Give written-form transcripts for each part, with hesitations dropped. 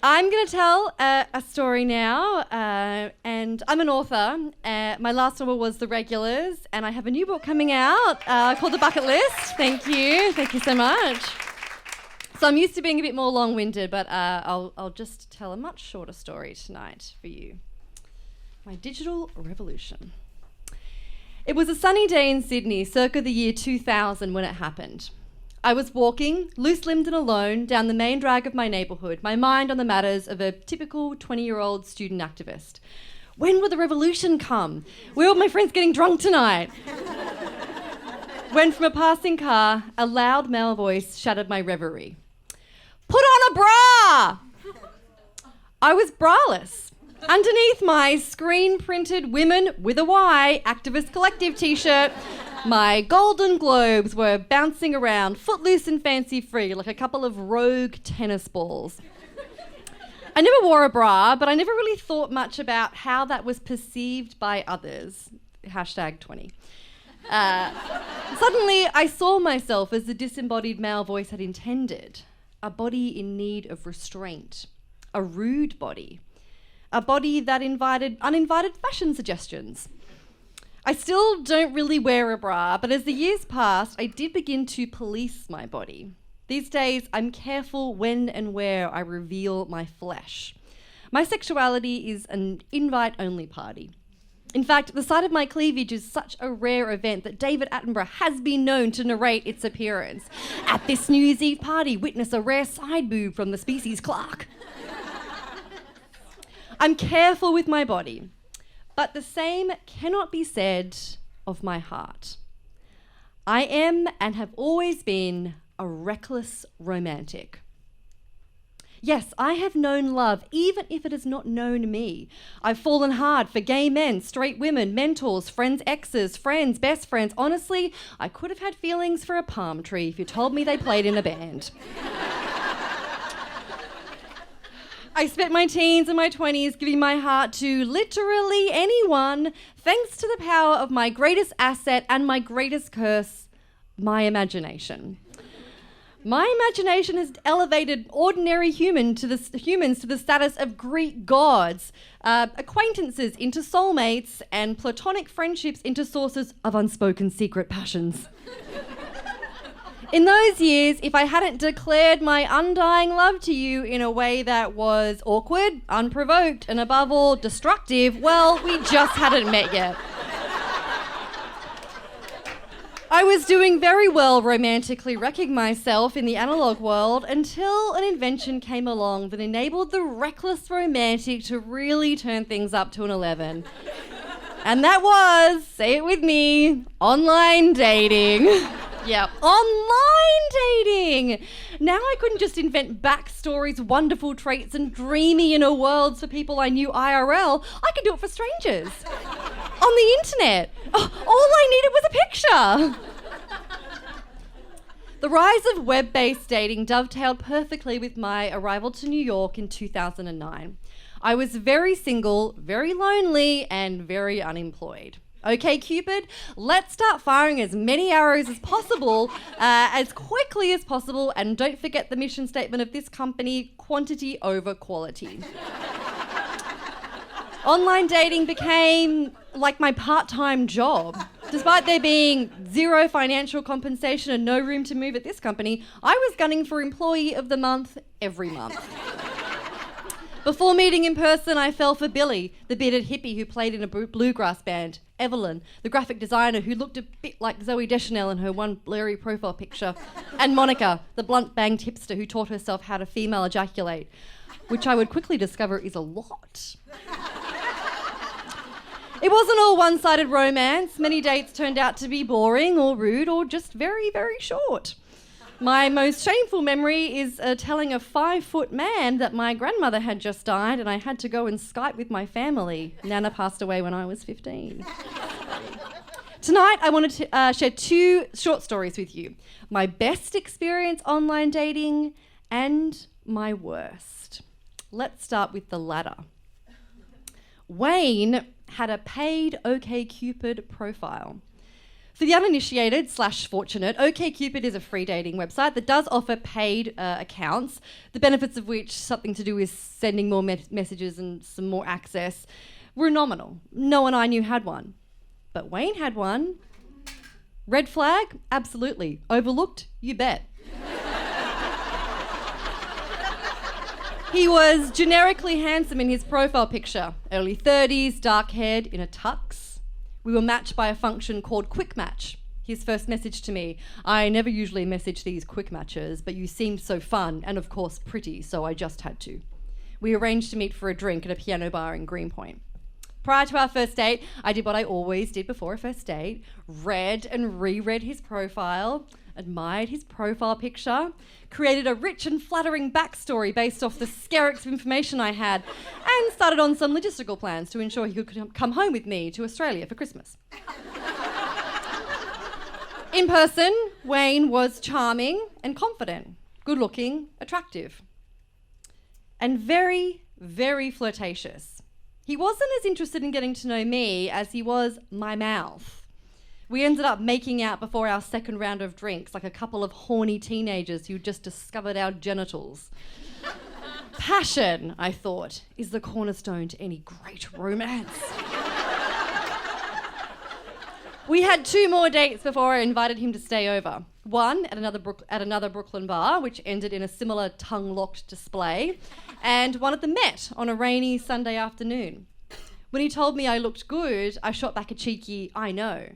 I'm going to tell a story now, and I'm an author. My last novel was The Regulars, and I have a new book coming out called The Bucket List. Thank you so much. So I'm used to being a bit more long-winded, but I'll just tell a much shorter story tonight for you. My digital revolution. It was a sunny day in Sydney, circa the year 2000 when it happened. I was walking, loose-limbed and alone, down the main drag of my neighbourhood, my mind on the matters of a typical 20-year-old student activist. When will the revolution come? Where are my friends getting drunk tonight? When from a passing car, a loud male voice shattered my reverie. Put on a bra! I was braless. Underneath my screen-printed Women with a Y Activist Collective t-shirt, my golden globes were bouncing around, footloose and fancy-free, like a couple of rogue tennis balls. I never wore a bra, but I never really thought much about how that was perceived by others. #20. Suddenly, I saw myself as the disembodied male voice had intended. A body in need of restraint. A rude body. A body that invited uninvited fashion suggestions. I still don't really wear a bra, but as the years passed, I did begin to police my body. These days, I'm careful when and where I reveal my flesh. My sexuality is an invite-only party. In fact, the sight of my cleavage is such a rare event that David Attenborough has been known to narrate its appearance. At this New Year's Eve party, witness a rare side boob from the species Clark. I'm careful with my body. But the same cannot be said of my heart. I am and have always been a reckless romantic. Yes, I have known love, even if it has not known me. I've fallen hard for gay men, straight women, mentors, friends' exes, friends, best friends. Honestly, I could have had feelings for a palm tree if you told me they played in a band. I spent my teens and my 20s giving my heart to literally anyone, thanks to the power of my greatest asset and my greatest curse, my imagination. My imagination has elevated ordinary humans to the status of Greek gods, acquaintances into soulmates, and platonic friendships into sources of unspoken secret passions. In those years, if I hadn't declared my undying love to you in a way that was awkward, unprovoked, and above all, destructive, well, we just hadn't met yet. I was doing very well romantically wrecking myself in the analogue world until an invention came along that enabled the reckless romantic to really turn things up to an 11. And that was, say it with me, online dating. Yep, online dating. Now I couldn't just invent backstories, wonderful traits, and dreamy inner worlds for people I knew IRL. I could do it for strangers. On the internet. Oh, all I needed was a picture. The rise of web-based dating dovetailed perfectly with my arrival to New York in 2009. I was very single, very lonely, and very unemployed. Okay, Cupid, let's start firing as many arrows as possible, as quickly as possible, and don't forget the mission statement of this company, quantity over quality. Online dating became like my part-time job. Despite there being zero financial compensation and no room to move at this company, I was gunning for Employee of the Month every month. Before meeting in person, I fell for Billy, the bearded hippie who played in a bluegrass band, Evelyn, the graphic designer who looked a bit like Zooey Deschanel in her one blurry profile picture, and Monica, the blunt-banged hipster who taught herself how to female ejaculate, which I would quickly discover is a lot. It wasn't all one-sided romance. Many dates turned out to be boring or rude or just very, very short. My most shameful memory is telling a 5-foot man that my grandmother had just died and I had to go and Skype with my family. Nana passed away when I was 15. Tonight, I wanted to share 2 short stories with you. My best experience online dating and my worst. Let's start with the latter. Wayne had a paid OkCupid profile. For the uninitiated / fortunate, OkCupid is a free dating website that does offer paid accounts, the benefits of which, something to do with sending more messages and some more access, were nominal. No one I knew had one. But Wayne had one. Red flag? Absolutely. Overlooked? You bet. He was generically handsome in his profile picture. Early 30s, dark-haired, in a tux. We were matched by a function called Quick Match. His first message to me: I never usually message these quick matches, but you seemed so fun and of course pretty, so I just had to. We arranged to meet for a drink at a piano bar in Greenpoint. Prior to our first date, I did what I always did before a first date: read and reread his profile, admired his profile picture, created a rich and flattering backstory based off the skerricks of information I had, and started on some logistical plans to ensure he could come home with me to Australia for Christmas. In person, Wayne was charming and confident, good-looking, attractive, and very, very flirtatious. He wasn't as interested in getting to know me as he was my mouth. We ended up making out before our second round of drinks, like a couple of horny teenagers who just discovered our genitals. Passion, I thought, is the cornerstone to any great romance. We had 2 more dates before I invited him to stay over. One at another Brooklyn bar, which ended in a similar tongue-locked display, and one at the Met on a rainy Sunday afternoon. When he told me I looked good, I shot back a cheeky, "I know."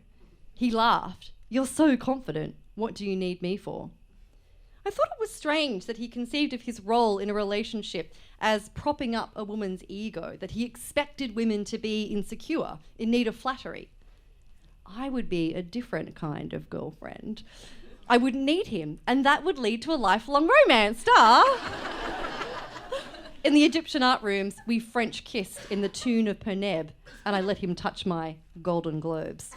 He laughed. "You're so confident. What do you need me for?" I thought it was strange that he conceived of his role in a relationship as propping up a woman's ego, that he expected women to be insecure, in need of flattery. I would be a different kind of girlfriend. I wouldn't need him, and that would lead to a lifelong romance, In the Egyptian art rooms, we French kissed in the tune of Perneb, and I let him touch my Golden Globes.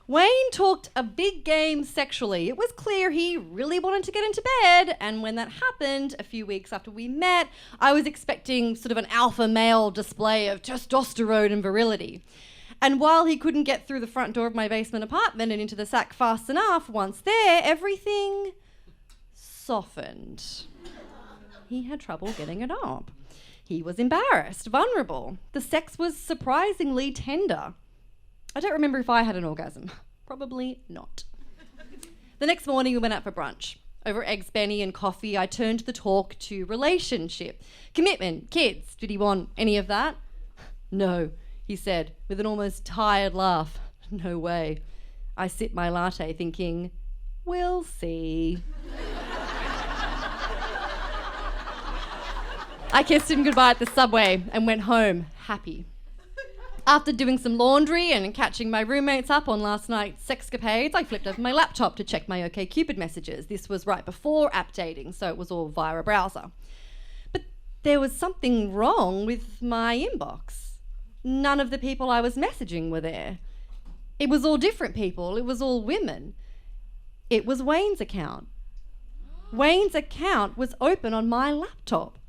Wayne talked a big game sexually. It was clear he really wanted to get into bed, and when that happened, a few weeks after we met, I was expecting sort of an alpha male display of testosterone and virility. And while he couldn't get through the front door of my basement apartment and into the sack fast enough, once there, everything softened. He had trouble getting it up. He was embarrassed, vulnerable. The sex was surprisingly tender. I don't remember if I had an orgasm. Probably not. The next morning we went out for brunch. Over eggs Benny and coffee, I turned the talk to relationship, commitment, kids. Did he want any of that? No, he said, with an almost tired laugh. No way. I sipped my latte thinking, we'll see. I kissed him goodbye at the subway and went home, happy. After doing some laundry and catching my roommates up on last night's sexcapades, I flipped over my laptop to check my OkCupid messages. This was right before app dating, so it was all via a browser. But there was something wrong with my inbox. None of the people I was messaging were there. It was all different people. It was all women. It was Wayne's account. Wayne's account was open on my laptop.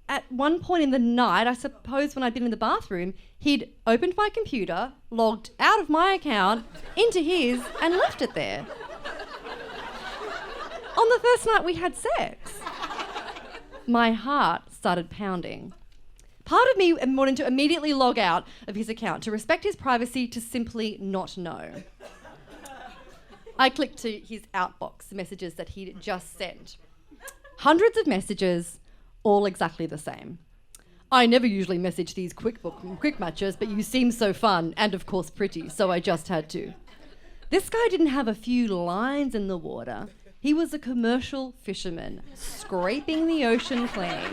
At one point in the night, I suppose when I'd been in the bathroom, he'd opened my computer, logged out of my account, into his, and left it there. On the first night we had sex. My heart started pounding. Part of me wanted to immediately log out of his account, to respect his privacy, to simply not know. I clicked to his outbox, the messages that he'd just sent. Hundreds of messages, all exactly the same. I never usually message these quick matches, but you seem so fun and of course pretty, so I just had to. This guy didn't have a few lines in the water. He was a commercial fisherman, scraping the ocean clean.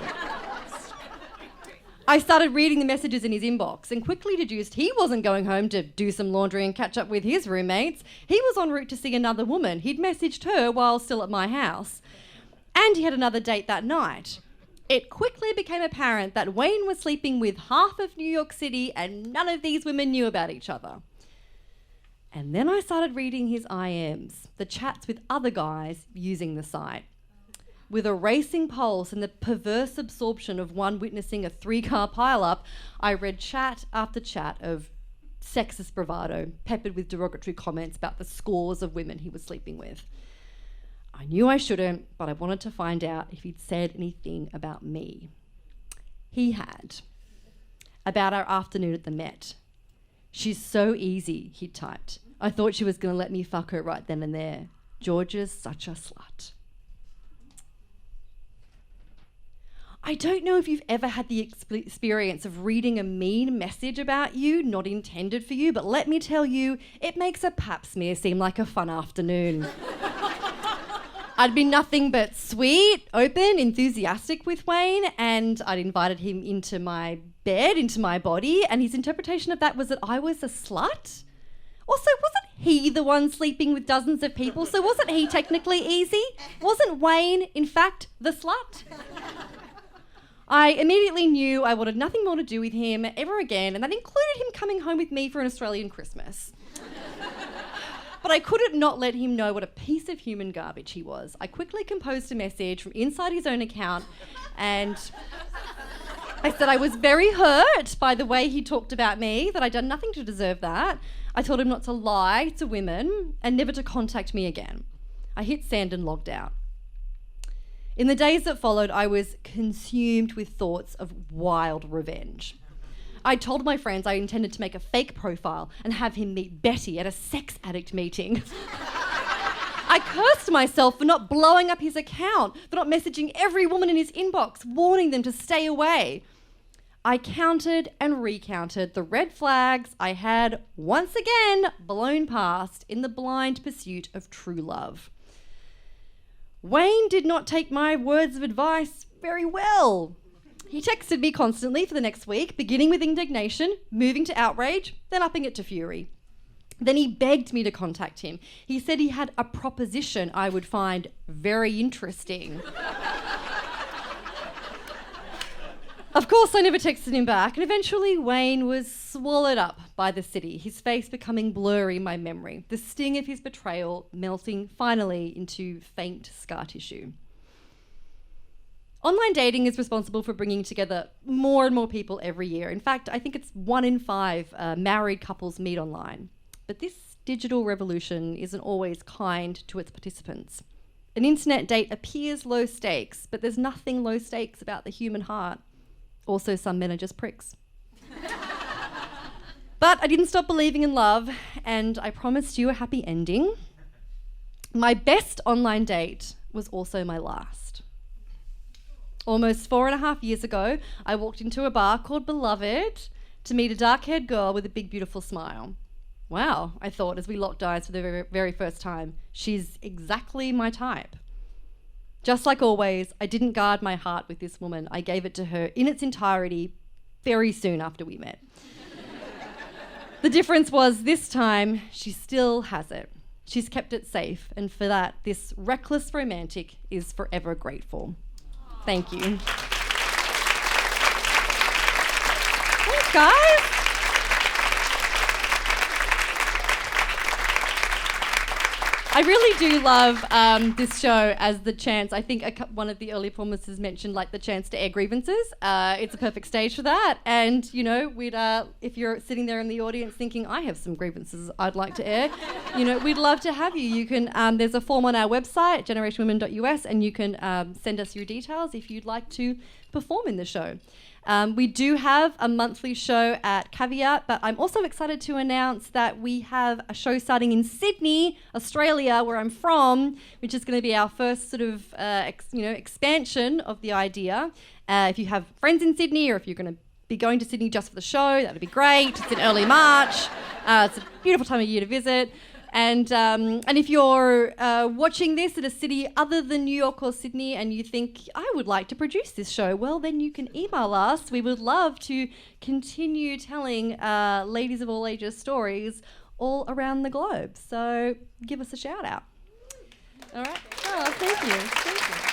I started reading the messages in his inbox and quickly deduced he wasn't going home to do some laundry and catch up with his roommates. He was en route to see another woman. He'd messaged her while still at my house. And he had another date that night. It quickly became apparent that Wayne was sleeping with half of New York City and none of these women knew about each other. And then I started reading his IMs, the chats with other guys using the site. with a racing pulse and the perverse absorption of one witnessing a 3-car pile-up, I read chat after chat of sexist bravado, peppered with derogatory comments about the scores of women he was sleeping with. I knew I shouldn't, but I wanted to find out if he'd said anything about me. He had. About our afternoon at the Met. "She's so easy," he typed. "I thought she was going to let me fuck her right then and there. Georgia's such a slut." I don't know if you've ever had the experience of reading a mean message about you, not intended for you, but let me tell you, it makes a pap smear seem like a fun afternoon. I'd been nothing but sweet, open, enthusiastic with Wayne, and I'd invited him into my bed, into my body, and his interpretation of that was that I was a slut. Also, wasn't he the one sleeping with dozens of people? So wasn't he technically easy? Wasn't Wayne, in fact, the slut? I immediately knew I wanted nothing more to do with him ever again, and that included him coming home with me for an Australian Christmas. But I couldn't not let him know what a piece of human garbage he was. I quickly composed a message from inside his own account, and I said I was very hurt by the way he talked about me, that I'd done nothing to deserve that. I told him not to lie to women and never to contact me again. I hit send and logged out. In the days that followed, I was consumed with thoughts of wild revenge. I told my friends I intended to make a fake profile and have him meet Betty at a sex addict meeting. I cursed myself for not blowing up his account, for not messaging every woman in his inbox, warning them to stay away. I counted and recounted the red flags I had once again blown past in the blind pursuit of true love. Wayne did not take my words of advice very well. He texted me constantly for the next week, beginning with indignation, moving to outrage, then upping it to fury. Then he begged me to contact him. He said he had a proposition I would find very interesting. Of course, I never texted him back, and eventually Wayne was swallowed up by the city, his face becoming blurry in my memory, the sting of his betrayal melting finally into faint scar tissue. Online dating is responsible for bringing together more and more people every year. In fact, I think it's 1 in 5 married couples meet online. But this digital revolution isn't always kind to its participants. An internet date appears low stakes, but there's nothing low stakes about the human heart. Also, some men are just pricks. But I didn't stop believing in love, and I promised you a happy ending. My best online date was also my last. Almost 4.5 years ago, I walked into a bar called Beloved to meet a dark-haired girl with a big, beautiful smile. Wow, I thought as we locked eyes for the very first time. She's exactly my type. Just like always, I didn't guard my heart with this woman. I gave it to her in its entirety very soon after we met. The difference was this time, she still has it. She's kept it safe, and for that, this reckless romantic is forever grateful. Thank you. Thanks, guys. I really do love this show as the chance. I think one of the early performances mentioned like the chance to air grievances. It's a perfect stage for that. And you know, if you're sitting there in the audience thinking, I have some grievances I'd like to air, you know, we'd love to have you. You can. There's a form on our website, generationwomen.us, and you can send us your details if you'd like to perform in the show. We do have a monthly show at Caveat, but I'm also excited to announce that we have a show starting in Sydney, Australia, where I'm from, which is going to be our first sort of expansion of the idea. If you have friends in Sydney, or if you're going to be going to Sydney just for the show, that would be great. It's in early March. It's a beautiful time of year to visit. And if you're watching this at a city other than New York or Sydney and you think, I would like to produce this show, well, then you can email us. We would love to continue telling ladies of all ages stories all around the globe. So give us a shout out. All right. Oh, thank you. Thank you.